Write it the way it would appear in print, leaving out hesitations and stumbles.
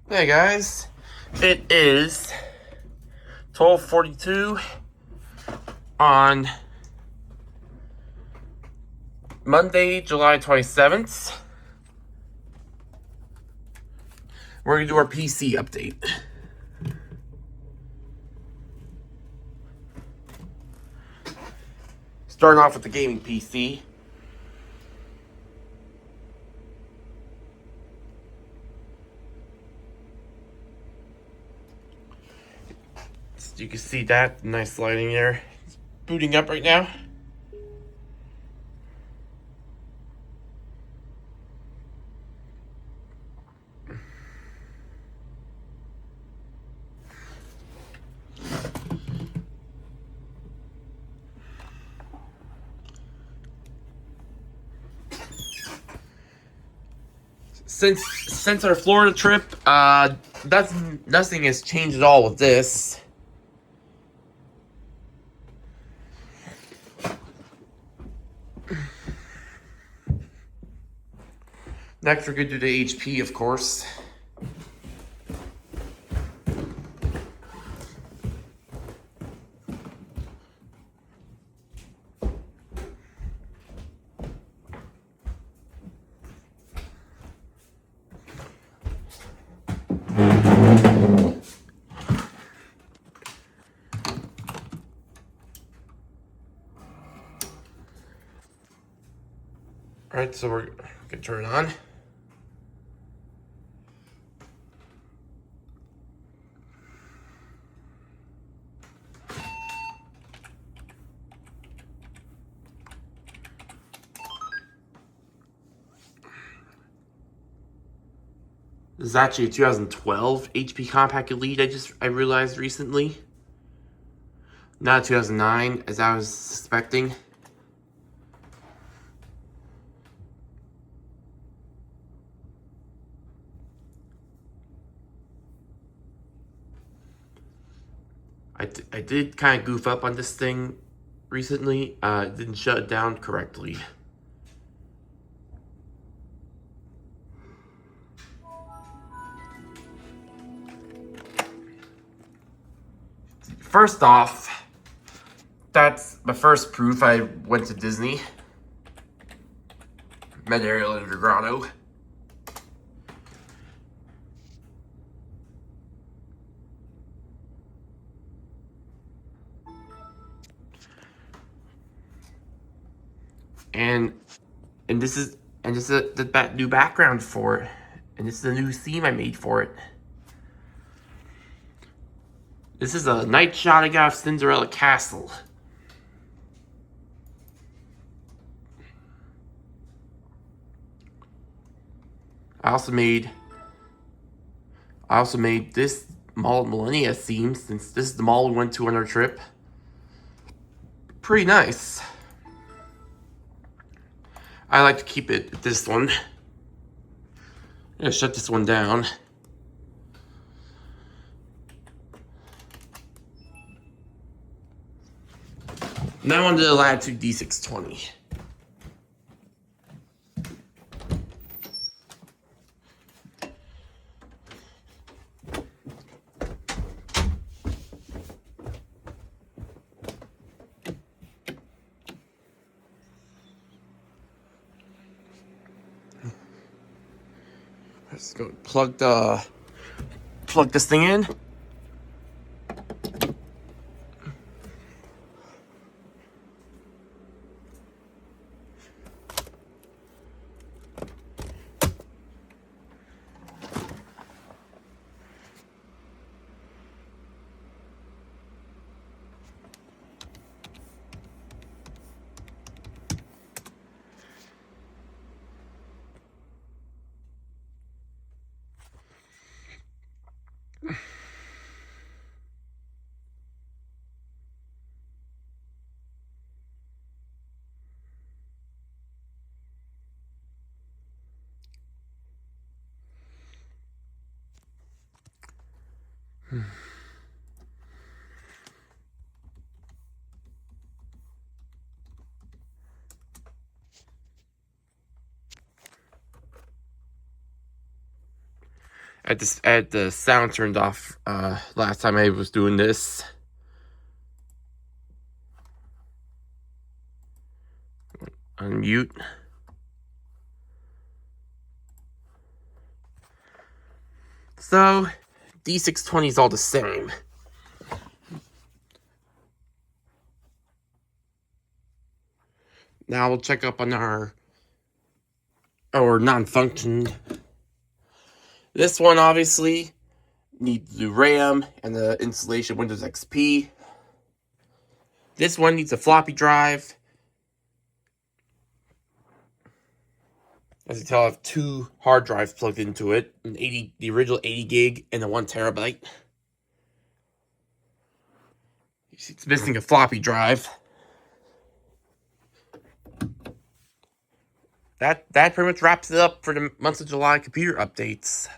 Hey guys, it is 12:42 on Monday, July 27th. We're gonna do our PC update. Starting off with the gaming PC. So you can see that nice lighting there. It's booting up right now. Since our Florida trip, nothing has changed at all with this. Next, we're gonna do the HP, of course. Alright, so we're gonna turn it on. This is actually a 2012 HP Compaq Elite I realized recently. Not 2009, as I was suspecting. I did kind of goof up on this thing recently. Didn't shut it down correctly. First off, that's my first proof I went to Disney. Met Ariel in the Grotto. And this is the new background for it. And this is the new theme I made for it. This is a night shot I got of Cinderella Castle. I also made this mall Millenia theme, since this is the mall we went to on our trip. Pretty nice. I like to keep it with this one. I'm gonna shut this one down. Now on to the Latitude D620. Let's go plug this thing in. I had the sound turned off last time I was doing this. Unmute. So, D620 is all the same. Now we'll check up on our non-function. This one obviously needs the RAM and the installation Windows XP. This one needs a floppy drive. As you can tell, I have 2 hard drives plugged into it. The original 80 gig and the 1 terabyte. It's missing a floppy drive. That pretty much wraps it up for the month of July computer updates.